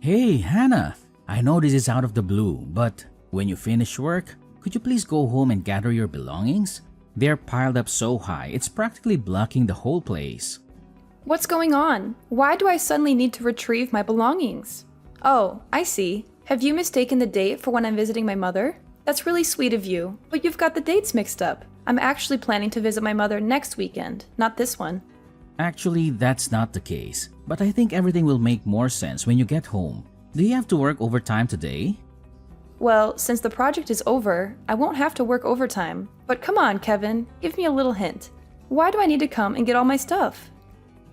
Hey, Hannah. I know this is out of the blue, but when you finish work, could you please go home and gather your belongings? They're piled up so high, it's practically blocking the whole place. What's going on? Why do I suddenly need to retrieve my belongings? Oh, I see. Have you mistaken the date for when I'm visiting my mother? That's really sweet of you, but you've got the dates mixed up. I'm actually planning to visit my mother next weekend, not this one. Actually, that's not the case, but I think everything will make more sense when you get home. Do you have to work overtime today? Well, since the project is over, I won't have to work overtime. But come on, Kevin, give me a little hint. Why do I need to come and get all my stuff?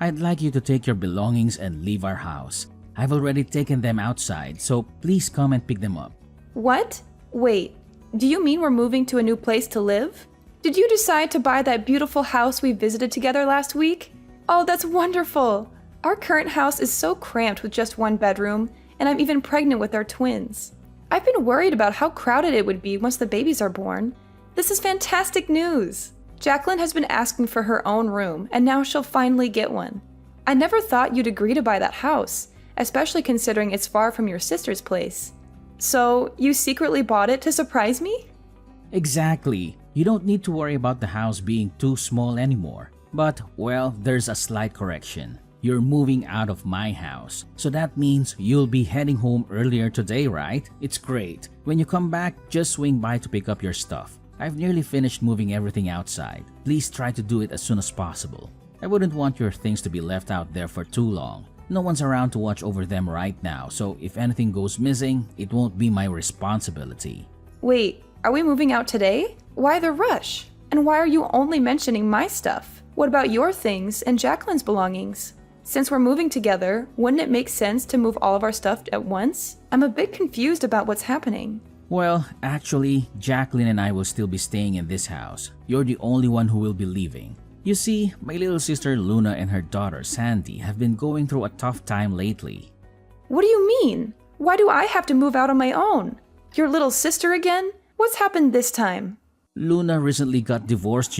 I'd like you to take your belongings and leave our house. I've already taken them outside, so please come and pick them up. What? Wait, do you mean we're moving to a new place to live? Did you decide to buy that beautiful house we visited together last week? Oh, that's wonderful! Our current house is so cramped with just one bedroom, and I'm even pregnant with our twins. I've been worried about how crowded it would be once the babies are born. This is fantastic news! Jacqueline has been asking for her own room, and now she'll finally get one. I never thought you'd agree to buy that house, especially considering it's far from your sister's place. So, you secretly bought it to surprise me? Exactly. You don't need to worry about the house being too small anymore. But, well, there's a slight correction. You're moving out of my house, so that means you'll be heading home earlier today, right? It's great. When you come back, just swing by to pick up your stuff. I've nearly finished moving everything outside. Please try to do it as soon as possible. I wouldn't want your things to be left out there for too long. No one's around to watch over them right now, so if anything goes missing, it won't be my responsibility. Wait, are we moving out today? Why the rush? And why are you only mentioning my stuff? What about your things and Jacqueline's belongings? Since we're moving together, wouldn't it make sense to move all of our stuff at once? I'm a bit confused about what's happening. Well, actually, Jacqueline and I will still be staying in this house. You're the only one who will be leaving. You see, my little sister Luna and her daughter Sandy have been going through a tough time lately. What do you mean? Why do I have to move out on my own? Your little sister again? What's happened this time? Luna recently got divorced,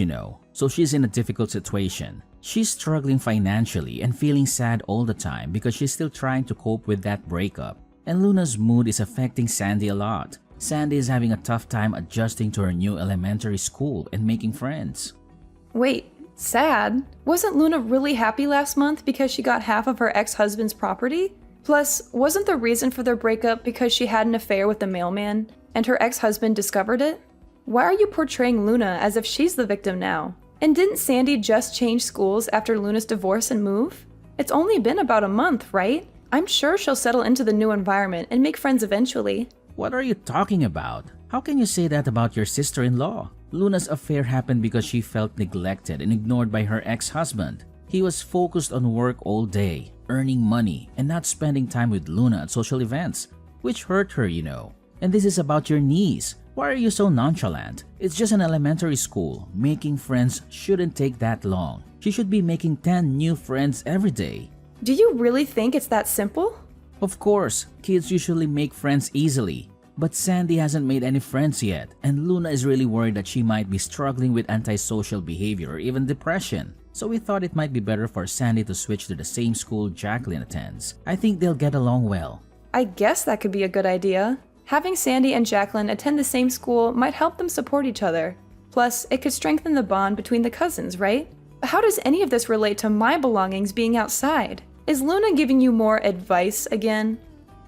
so she's in a difficult situation. She's struggling financially and feeling sad all the time because she's still trying to cope with that breakup. And Luna's mood is affecting Sandy a lot. Sandy is having a tough time adjusting to her new elementary school and making friends. Wait, sad? Wasn't Luna really happy last month because she got half of her ex-husband's property? Plus, wasn't the reason for their breakup because she had an affair with the mailman and her ex-husband discovered it? Why are you portraying Luna as if she's the victim now? And didn't Sandy just change schools after Luna's divorce and move? It's only been about a month, right? I'm sure she'll settle into the new environment and make friends eventually. What are you talking about? How can you say that about your sister-in-law? Luna's affair happened because she felt neglected and ignored by her ex-husband. He was focused on work all day, earning money, and not spending time with Luna at social events, which hurt her, And this is about your niece. Why are you so nonchalant? It's just an elementary school. Making friends shouldn't take that long. She should be making 10 new friends every day. Do you really think it's that simple? Of course, kids usually make friends easily. But Sandy hasn't made any friends yet, and Luna is really worried that she might be struggling with antisocial behavior or even depression. So we thought it might be better for Sandy to switch to the same school Jacqueline attends. I think they'll get along well. I guess that could be a good idea. Having Sandy and Jacqueline attend the same school might help them support each other. Plus, it could strengthen the bond between the cousins, right? How does any of this relate to my belongings being outside? Is Luna giving you more advice again?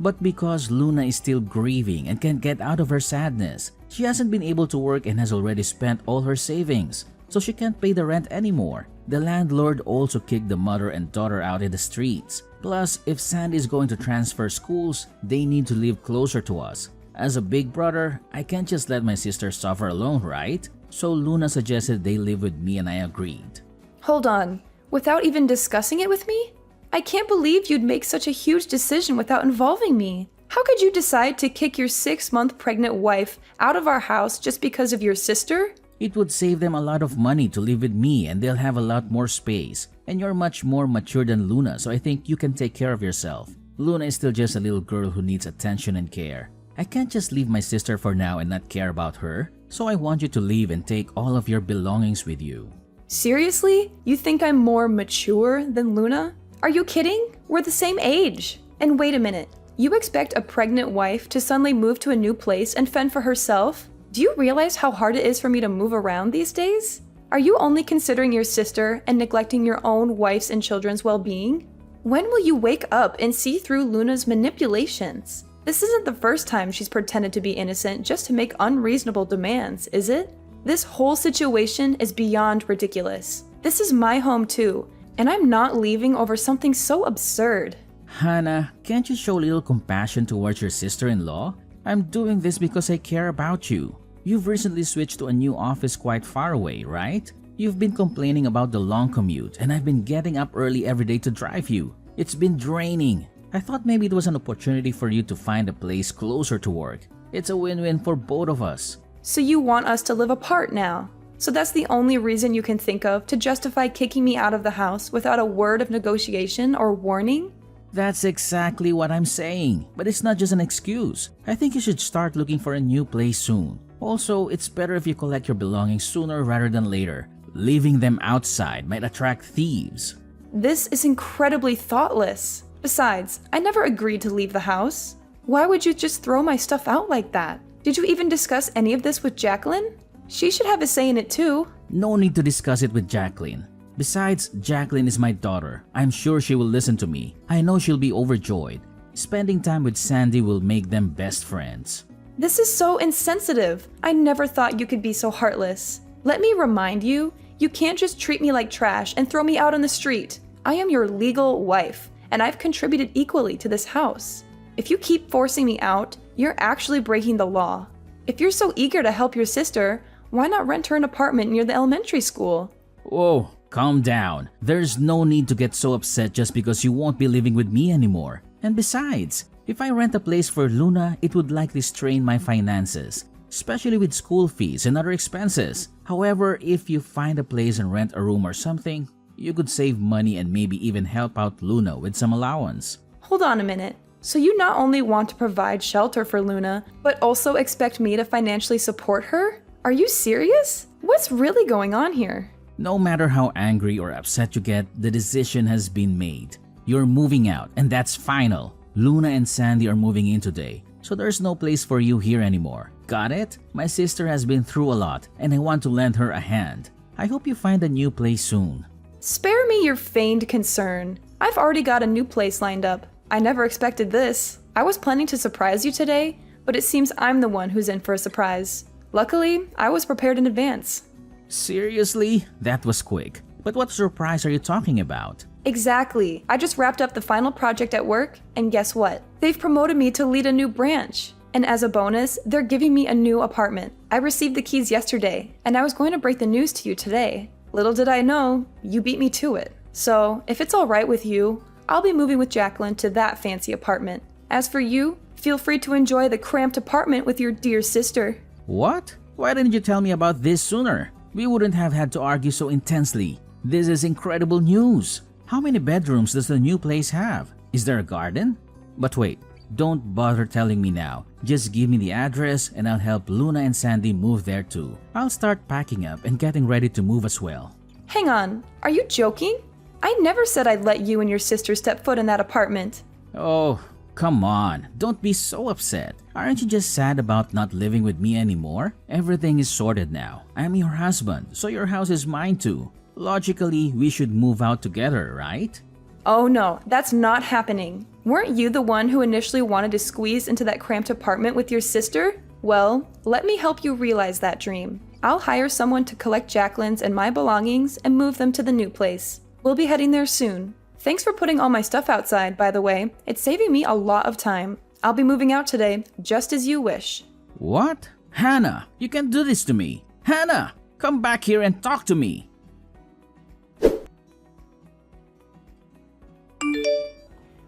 But because Luna is still grieving and can't get out of her sadness, she hasn't been able to work and has already spent all her savings, so she can't pay the rent anymore. The landlord also kicked the mother and daughter out in the streets. Plus, if Sandy is going to transfer schools, they need to live closer to us. As a big brother, I can't just let my sister suffer alone, right? So Luna suggested they live with me and I agreed. Hold on, without even discussing it with me? I can't believe you'd make such a huge decision without involving me. How could you decide to kick your 6-month pregnant wife out of our house just because of your sister? It would save them a lot of money to live with me and they'll have a lot more space. And you're much more mature than Luna, so I think you can take care of yourself. Luna is still just a little girl who needs attention and care. I can't just leave my sister for now and not care about her. So I want you to leave and take all of your belongings with you. Seriously? You think I'm more mature than Luna? Are you kidding? We're the same age. And wait a minute. You expect a pregnant wife to suddenly move to a new place and fend for herself? Do you realize how hard it is for me to move around these days? Are you only considering your sister and neglecting your own wife's and children's well-being? When will you wake up and see through Luna's manipulations? This isn't the first time she's pretended to be innocent just to make unreasonable demands, is it? This whole situation is beyond ridiculous. This is my home too, and I'm not leaving over something so absurd. Hannah, can't you show a little compassion towards your sister-in-law? I'm doing this because I care about you. You've recently switched to a new office quite far away, right? You've been complaining about the long commute, and I've been getting up early every day to drive you. It's been draining. I thought maybe it was an opportunity for you to find a place closer to work. It's a win-win for both of us. So you want us to live apart now? So that's the only reason you can think of to justify kicking me out of the house without a word of negotiation or warning? That's exactly what I'm saying, but it's not just an excuse. I think you should start looking for a new place soon. Also, it's better if you collect your belongings sooner rather than later. Leaving them outside might attract thieves. This is incredibly thoughtless. Besides, I never agreed to leave the house. Why would you just throw my stuff out like that? Did you even discuss any of this with Jacqueline? She should have a say in it too. No need to discuss it with Jacqueline. Besides, Jacqueline is my daughter. I'm sure she will listen to me. I know she'll be overjoyed. Spending time with Sandy will make them best friends. This is so insensitive. I never thought you could be so heartless. Let me remind you, you can't just treat me like trash and throw me out on the street. I am your legal wife, and I've contributed equally to this house. If you keep forcing me out, you're actually breaking the law. If you're so eager to help your sister, why not rent her an apartment near the elementary school? Whoa, calm down. There's no need to get so upset just because you won't be living with me anymore. And besides, if I rent a place for Luna, it would likely strain my finances, especially with school fees and other expenses. However, if you find a place and rent a room or something, you could save money and maybe even help out Luna with some allowance. Hold on a minute. So you not only want to provide shelter for Luna, but also expect me to financially support her? Are you serious? What's really going on here? No matter how angry or upset you get, the decision has been made. You're moving out, and that's final. Luna and Sandy are moving in today, so there's no place for you here anymore. Got it? My sister has been through a lot, and I want to lend her a hand. I hope you find a new place soon. Spare me your feigned concern. I've already got a new place lined up. I never expected this. I was planning to surprise you today, but it seems I'm the one who's in for a surprise. Luckily, I was prepared in advance. Seriously? That was quick. But what surprise are you talking about? Exactly. I just wrapped up the final project at work, and guess what? They've promoted me to lead a new branch. And as a bonus, they're giving me a new apartment. I received the keys yesterday, and I was going to break the news to you today. Little did I know, you beat me to it. So, if it's alright with you, I'll be moving with Jacqueline to that fancy apartment. As for you, feel free to enjoy the cramped apartment with your dear sister. What? Why didn't you tell me about this sooner? We wouldn't have had to argue so intensely. This is incredible news. How many bedrooms does the new place have? Is there a garden? But wait, don't bother telling me now. Just give me the address and I'll help Luna and Sandy move there too. I'll start packing up and getting ready to move as well. Hang on, are you joking? I never said I'd let you and your sister step foot in that apartment. Oh, come on. Don't be so upset. Aren't you just sad about not living with me anymore? Everything is sorted now. I'm your husband, so your house is mine too. Logically, we should move out together, right? Oh no, that's not happening. Weren't you the one who initially wanted to squeeze into that cramped apartment with your sister? Well, let me help you realize that dream. I'll hire someone to collect Jacqueline's and my belongings and move them to the new place. We'll be heading there soon. Thanks for putting all my stuff outside, by the way. It's saving me a lot of time. I'll be moving out today, just as you wish. What? Hannah, you can't do this to me. Hannah, come back here and talk to me.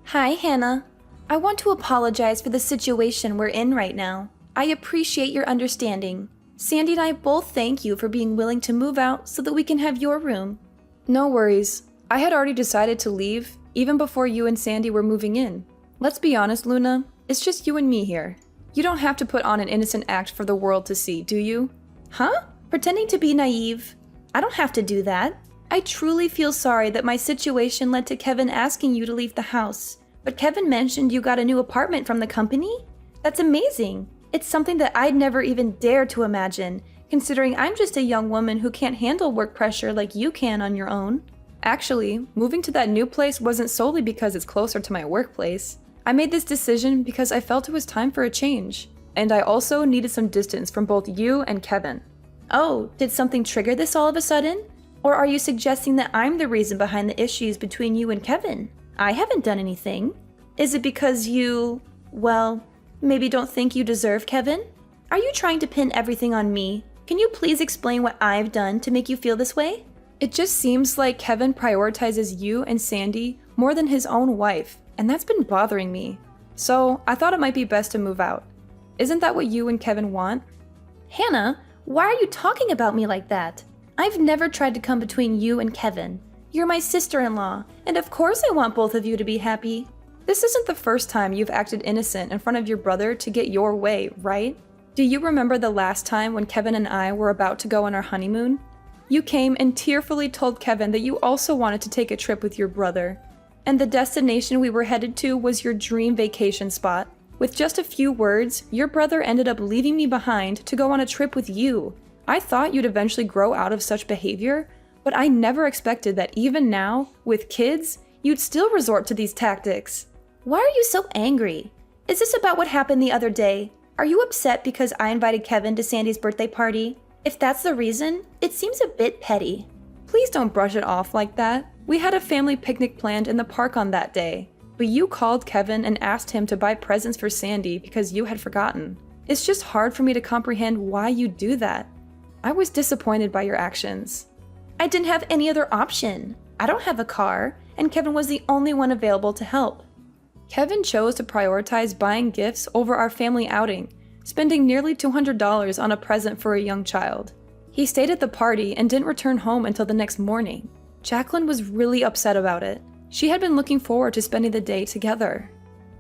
Hi, Hannah. I want to apologize for the situation we're in right now. I appreciate your understanding. Sandy and I both thank you for being willing to move out so that we can have your room. No worries. I had already decided to leave, even before you and Sandy were moving in. Let's be honest, Luna. It's just you and me here. You don't have to put on an innocent act for the world to see, do you? Huh? Pretending to be naive? I don't have to do that. I truly feel sorry that my situation led to Kevin asking you to leave the house. But Kevin mentioned you got a new apartment from the company? That's amazing. It's something that I'd never even dare to imagine, considering I'm just a young woman who can't handle work pressure like you can on your own. Actually, moving to that new place wasn't solely because it's closer to my workplace. I made this decision because I felt it was time for a change. And I also needed some distance from both you and Kevin. Oh, did something trigger this all of a sudden? Or are you suggesting that I'm the reason behind the issues between you and Kevin? I haven't done anything. Is it because you, well, maybe don't think you deserve Kevin? Are you trying to pin everything on me? Can you please explain what I've done to make you feel this way? It just seems like Kevin prioritizes you and Sandy more than his own wife, and that's been bothering me. So I thought it might be best to move out. Isn't that what you and Kevin want? Hannah, why are you talking about me like that? I've never tried to come between you and Kevin. You're my sister-in-law, and of course I want both of you to be happy. This isn't the first time you've acted innocent in front of your brother to get your way, right? Do you remember the last time when Kevin and I were about to go on our honeymoon? You came and tearfully told Kevin that you also wanted to take a trip with your brother. And the destination we were headed to was your dream vacation spot. With just a few words, your brother ended up leaving me behind to go on a trip with you. I thought you'd eventually grow out of such behavior, but I never expected that even now, with kids, you'd still resort to these tactics. Why are you so angry? Is this about what happened the other day? Are you upset because I invited Kevin to Sandy's birthday party? If that's the reason, it seems a bit petty. Please don't brush it off like that. We had a family picnic planned in the park on that day, but you called Kevin and asked him to buy presents for Sandy because you had forgotten. It's just hard for me to comprehend why you'd do that. I was disappointed by your actions. I didn't have any other option. I don't have a car, and Kevin was the only one available to help. Kevin chose to prioritize buying gifts over our family outing, spending nearly $200 on a present for a young child. He stayed at the party and didn't return home until the next morning. Jacqueline was really upset about it. She had been looking forward to spending the day together.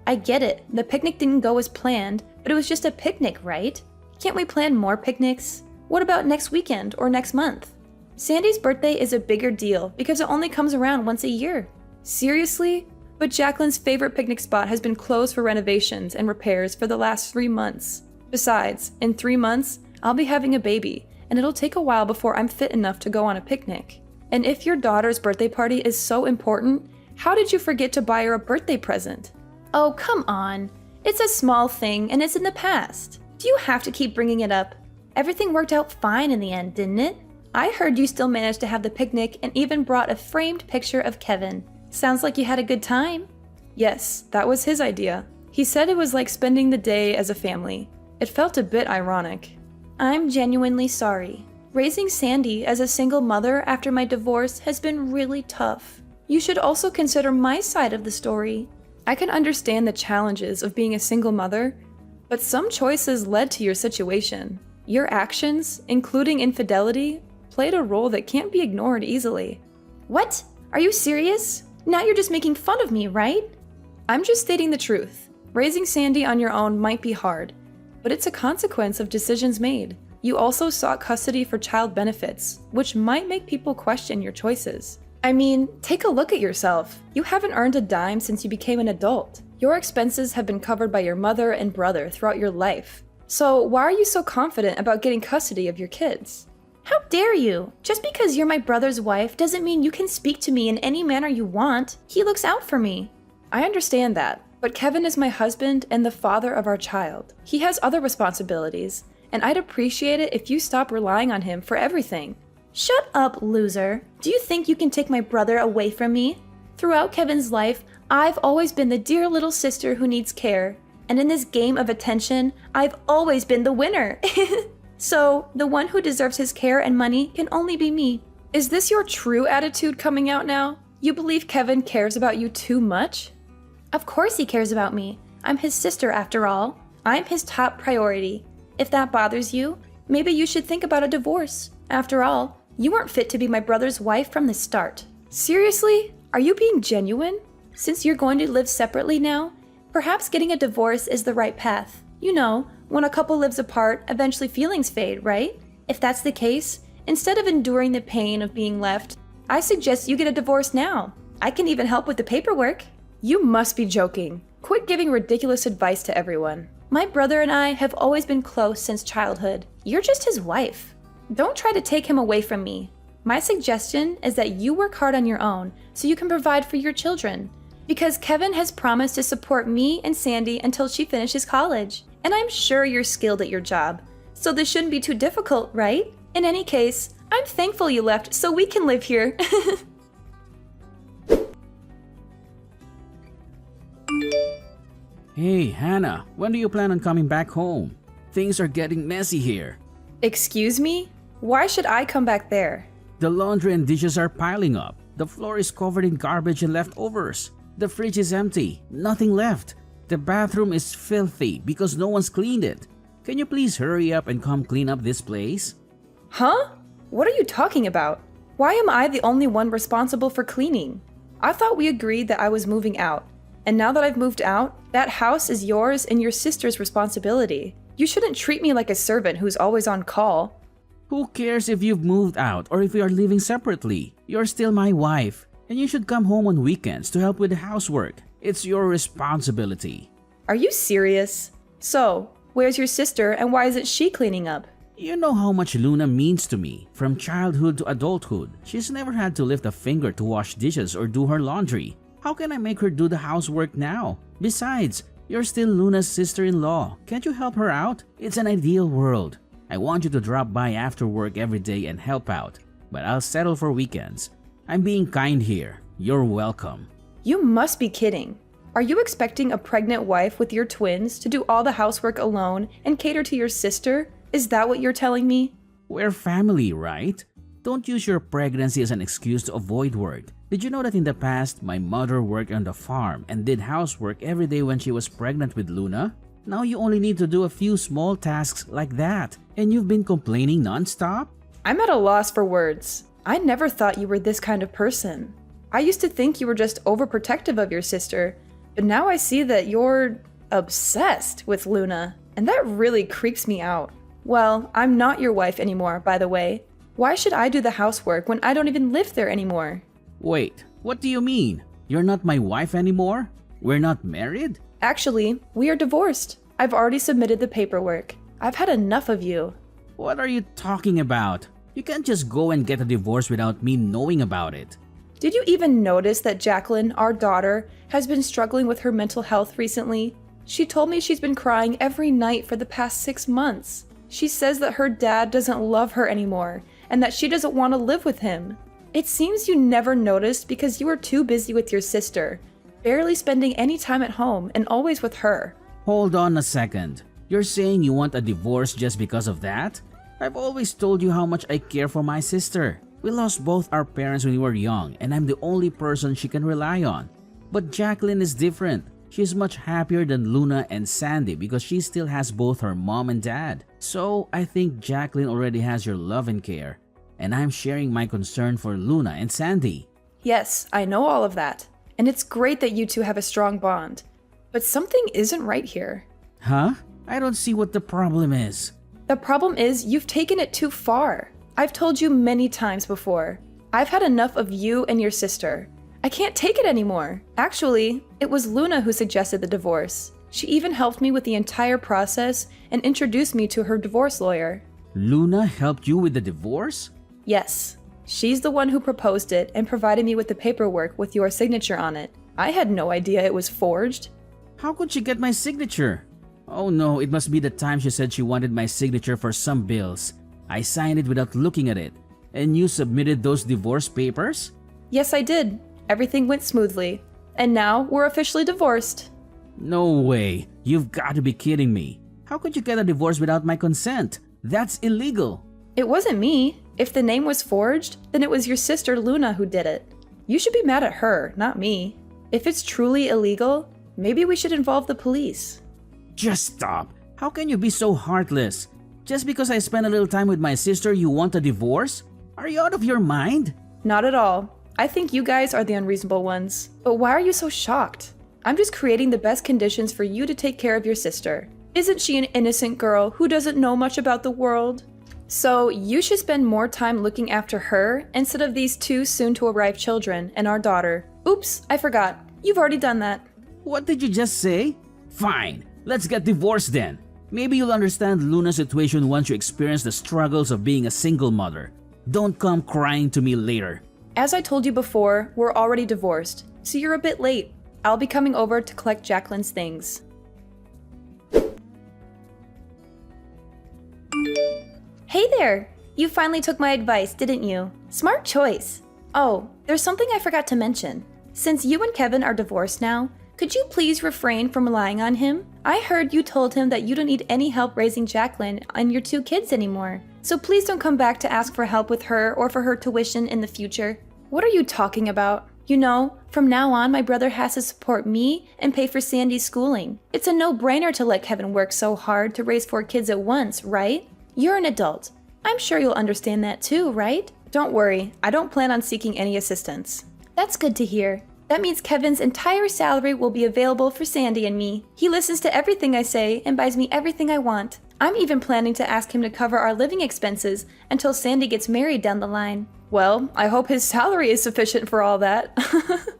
I get it, the picnic didn't go as planned, but it was just a picnic, right? Can't we plan more picnics? What about next weekend or next month? Sandy's birthday is a bigger deal because it only comes around once a year. Seriously? But Jacqueline's favorite picnic spot has been closed for renovations and repairs for the last 3 months. Besides, in 3 months, I'll be having a baby, and it'll take a while before I'm fit enough to go on a picnic. And if your daughter's birthday party is so important, how did you forget to buy her a birthday present? Oh, come on. It's a small thing, and it's in the past. Do you have to keep bringing it up? Everything worked out fine in the end, didn't it? I heard you still managed to have the picnic and even brought a framed picture of Kevin. Sounds like you had a good time. Yes, that was his idea. He said it was like spending the day as a family. It felt a bit ironic. I'm genuinely sorry. Raising Sandy as a single mother after my divorce has been really tough. You should also consider my side of the story. I can understand the challenges of being a single mother, but some choices led to your situation. Your actions, including infidelity, played a role that can't be ignored easily. What? Are you serious? Now you're just making fun of me, right? I'm just stating the truth. Raising Sandy on your own might be hard, but it's a consequence of decisions made. You also sought custody for child benefits, which might make people question your choices. I mean, take a look at yourself. You haven't earned a dime since you became an adult. Your expenses have been covered by your mother and brother throughout your life. So why are you so confident about getting custody of your kids? How dare you? Just because you're my brother's wife doesn't mean you can speak to me in any manner you want. He looks out for me. I understand that, but Kevin is my husband and the father of our child. He has other responsibilities, and I'd appreciate it if you stop relying on him for everything. Shut up, loser. Do you think you can take my brother away from me? Throughout Kevin's life, I've always been the dear little sister who needs care, and in this game of attention, I've always been the winner. So, the one who deserves his care and money can only be me. Is this your true attitude coming out now? You believe Kevin cares about you too much? Of course he cares about me. I'm his sister after all. I'm his top priority. If that bothers you, maybe you should think about a divorce. After all, you weren't fit to be my brother's wife from the start. Seriously? Are you being genuine? Since you're going to live separately now, perhaps getting a divorce is the right path. You know, when a couple lives apart, eventually feelings fade, right? If that's the case, instead of enduring the pain of being left, I suggest you get a divorce now. I can even help with the paperwork. You must be joking. Quit giving ridiculous advice to everyone. My brother and I have always been close since childhood. You're just his wife. Don't try to take him away from me. My suggestion is that you work hard on your own so you can provide for your children. Because Kevin has promised to support me and Sandy until she finishes college. And I'm sure you're skilled at your job. So this shouldn't be too difficult, right? In any case, I'm thankful you left so we can live here. Hey, Hannah, when do you plan on coming back home? Things are getting messy here. Excuse me? Why should I come back there? The laundry and dishes are piling up. The floor is covered in garbage and leftovers. The fridge is empty, nothing left. The bathroom is filthy because no one's cleaned it. Can you please hurry up and come clean up this place? Huh? What are you talking about? Why am I the only one responsible for cleaning? I thought we agreed that I was moving out. And now that I've moved out, that house is yours and your sister's responsibility. You shouldn't treat me like a servant who's always on call. Who cares if you've moved out or if we are living separately? You're still my wife, and you should come home on weekends to help with the housework. It's your responsibility. Are you serious? So, where's your sister and why isn't she cleaning up? You know how much Luna means to me. From childhood to adulthood, she's never had to lift a finger to wash dishes or do her laundry. How can I make her do the housework now? Besides, you're still Luna's sister-in-law. Can't you help her out? It's an ideal world. I want you to drop by after work every day and help out, but I'll settle for weekends. I'm being kind here. You're welcome. You must be kidding. Are you expecting a pregnant wife with your twins to do all the housework alone and cater to your sister? Is that what you're telling me? We're family, right? Don't use your pregnancy as an excuse to avoid work. Did you know that in the past, my mother worked on the farm and did housework every day when she was pregnant with Luna? Now you only need to do a few small tasks like that, and you've been complaining nonstop? I'm at a loss for words. I never thought you were this kind of person. I used to think you were just overprotective of your sister, but now I see that you're obsessed with Luna, and that really creeps me out. Well, I'm not your wife anymore, by the way. Why should I do the housework when I don't even live there anymore? Wait, what do you mean? You're not my wife anymore? We're not married? Actually, we are divorced. I've already submitted the paperwork. I've had enough of you. What are you talking about? You can't just go and get a divorce without me knowing about it. Did you even notice that Jacqueline, our daughter, has been struggling with her mental health recently? She told me she's been crying every night for the past 6 months. She says that her dad doesn't love her anymore and that she doesn't want to live with him. It seems you never noticed because you were too busy with your sister, barely spending any time at home and always with her. Hold on a second. You're saying you want a divorce just because of that? I've always told you how much I care for my sister. We lost both our parents when we were young, and I'm the only person she can rely on. But Jacqueline is different. She's much happier than Luna and Sandy because she still has both her mom and dad. So I think Jacqueline already has your love and care, and I'm sharing my concern for Luna and Sandy. Yes, I know all of that. And it's great that you two have a strong bond. But something isn't right here. Huh? I don't see what the problem is. The problem is you've taken it too far. I've told you many times before. I've had enough of you and your sister. I can't take it anymore. Actually, it was Luna who suggested the divorce. She even helped me with the entire process and introduced me to her divorce lawyer. Luna helped you with the divorce? Yes. She's the one who proposed it and provided me with the paperwork with your signature on it. I had no idea it was forged. How could she get my signature? Oh no, it must be the time she said she wanted my signature for some bills. I signed it without looking at it. And you submitted those divorce papers? Yes, I did. Everything went smoothly. And now we're officially divorced. No way. You've got to be kidding me. How could you get a divorce without my consent? That's illegal. It wasn't me. If the name was forged, then it was your sister Luna who did it. You should be mad at her, not me. If it's truly illegal, maybe we should involve the police. Just stop. How can you be so heartless? Just because I spent a little time with my sister, you want a divorce? Are you out of your mind? Not at all. I think you guys are the unreasonable ones. But why are you so shocked? I'm just creating the best conditions for you to take care of your sister. Isn't she an innocent girl who doesn't know much about the world? So you should spend more time looking after her instead of these two soon-to-arrive children and our daughter. Oops, I forgot. You've already done that. What did you just say? Fine, let's get divorced then. Maybe you'll understand Luna's situation once you experience the struggles of being a single mother. Don't come crying to me later. As I told you before, we're already divorced, so you're a bit late. I'll be coming over to collect Jacqueline's things. Hey there! You finally took my advice, didn't you? Smart choice. Oh, there's something I forgot to mention. Since you and Kevin are divorced now, could you please refrain from relying on him? I heard you told him that you don't need any help raising Jacqueline and your 2 kids anymore. So please don't come back to ask for help with her or for her tuition in the future. What are you talking about? You know, from now on my brother has to support me and pay for Sandy's schooling. It's a no-brainer to let Kevin work so hard to raise 4 kids at once, right? You're an adult. I'm sure you'll understand that too, right? Don't worry, I don't plan on seeking any assistance. That's good to hear. That means Kevin's entire salary will be available for Sandy and me. He listens to everything I say and buys me everything I want. I'm even planning to ask him to cover our living expenses until Sandy gets married down the line. Well, I hope his salary is sufficient for all that.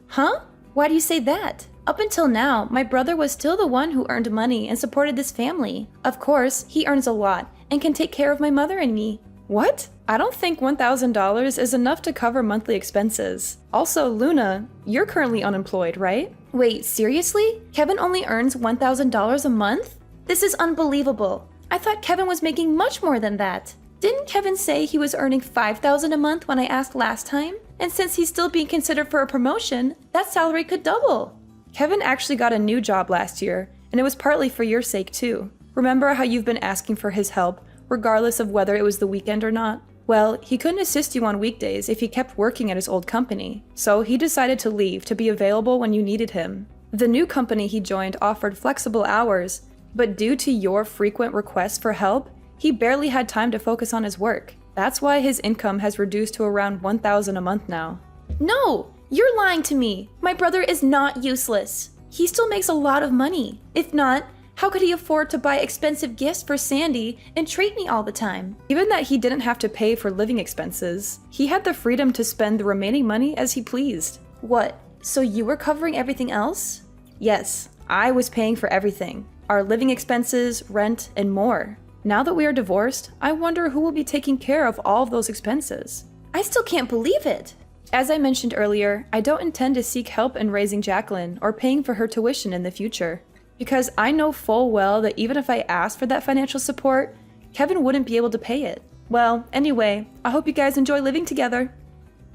Huh? Why do you say that? Up until now, my brother was still the one who earned money and supported this family. Of course, he earns a lot and can take care of my mother and me. What? I don't think $1,000 is enough to cover monthly expenses. Also, Luna, you're currently unemployed, right? Wait, seriously? Kevin only earns $1,000 a month? This is unbelievable. I thought Kevin was making much more than that. Didn't Kevin say he was earning $5,000 a month when I asked last time? And since he's still being considered for a promotion, that salary could double. Kevin actually got a new job last year, and it was partly for your sake too. Remember how you've been asking for his help, regardless of whether it was the weekend or not? Well, he couldn't assist you on weekdays if he kept working at his old company, so he decided to leave to be available when you needed him. The new company he joined offered flexible hours, but due to your frequent requests for help, he barely had time to focus on his work. That's why his income has reduced to around $1,000 a month now. No! You're lying to me! My brother is not useless. He still makes a lot of money. If not, how could he afford to buy expensive gifts for Sandy and treat me all the time? Given that he didn't have to pay for living expenses, he had the freedom to spend the remaining money as he pleased. What? So you were covering everything else? Yes, I was paying for everything. Our living expenses, rent, and more. Now that we are divorced, I wonder who will be taking care of all of those expenses. I still can't believe it! As I mentioned earlier, I don't intend to seek help in raising Jacqueline or paying for her tuition in the future. Because I know full well that even if I asked for that financial support, Kevin wouldn't be able to pay it. Well, anyway, I hope you guys enjoy living together.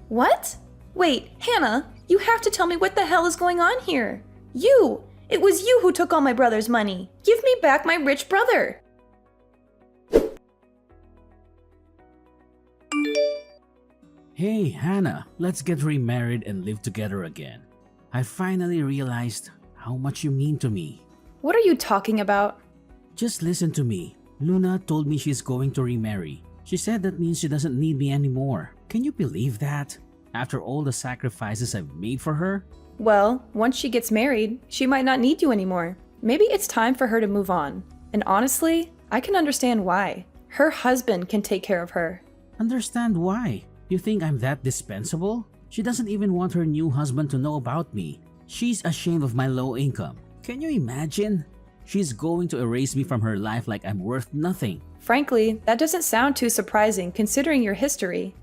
What? Wait, Hannah, you have to tell me what the hell is going on here. You! It was you who took all my brother's money. Give me back my rich brother! Hey, Hannah, let's get remarried and live together again. I finally realized how much you mean to me. What are you talking about? Just listen to me. Luna told me she's going to remarry. She said that means she doesn't need me anymore. Can you believe that? After all the sacrifices I've made for her? Well, once she gets married, she might not need you anymore. Maybe it's time for her to move on. And honestly, I can understand why. Her husband can take care of her. Understand why? You think I'm that dispensable? She doesn't even want her new husband to know about me. She's ashamed of my low income. Can you imagine? She's going to erase me from her life like I'm worth nothing. Frankly, that doesn't sound too surprising considering your history.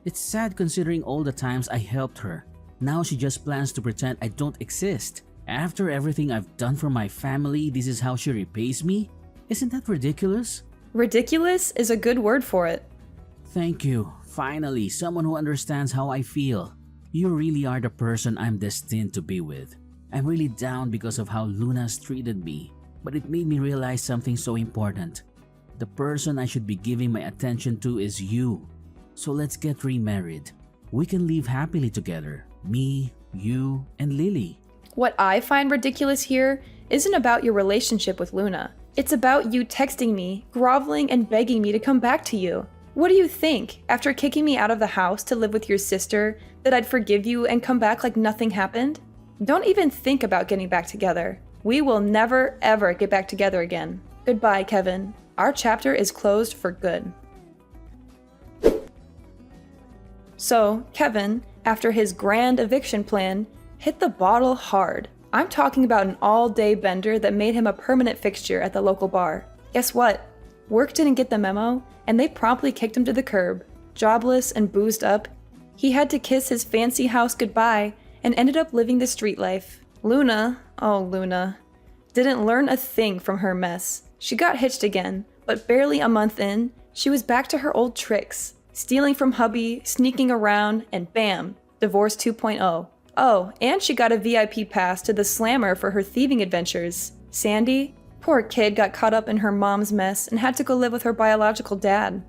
It's sad considering all the times I helped her. Now she just plans to pretend I don't exist. After everything I've done for my family, this is how she repays me? Isn't that ridiculous? Ridiculous is a good word for it. Thank you. Finally, someone who understands how I feel. You really are the person I'm destined to be with. I'm really down because of how Luna's treated me, but it made me realize something so important. The person I should be giving my attention to is you. So let's get remarried. We can live happily together. Me, you, and Lily. What I find ridiculous here isn't about your relationship with Luna. It's about you texting me, groveling, and begging me to come back to you. What do you think, after kicking me out of the house to live with your sister, that I'd forgive you and come back like nothing happened? Don't even think about getting back together. We will never, ever get back together again. Goodbye, Kevin. Our chapter is closed for good. So, Kevin, after his grand eviction plan, Hit the bottle hard. I'm talking about an all-day bender that made him a permanent fixture at the local bar. Guess what? Work didn't get the memo, and they promptly kicked him to the curb. Jobless and boozed up, he had to kiss his fancy house goodbye and ended up living the street life. Luna, oh Luna, didn't learn a thing from her mess. She got hitched again, but barely a month in, she was back to her old tricks. Stealing from hubby, sneaking around, and bam, divorce 2.0. Oh, and she got a VIP pass to the Slammer for her thieving adventures. Sandy, poor kid, got caught up in her mom's mess and had to go live with her biological dad.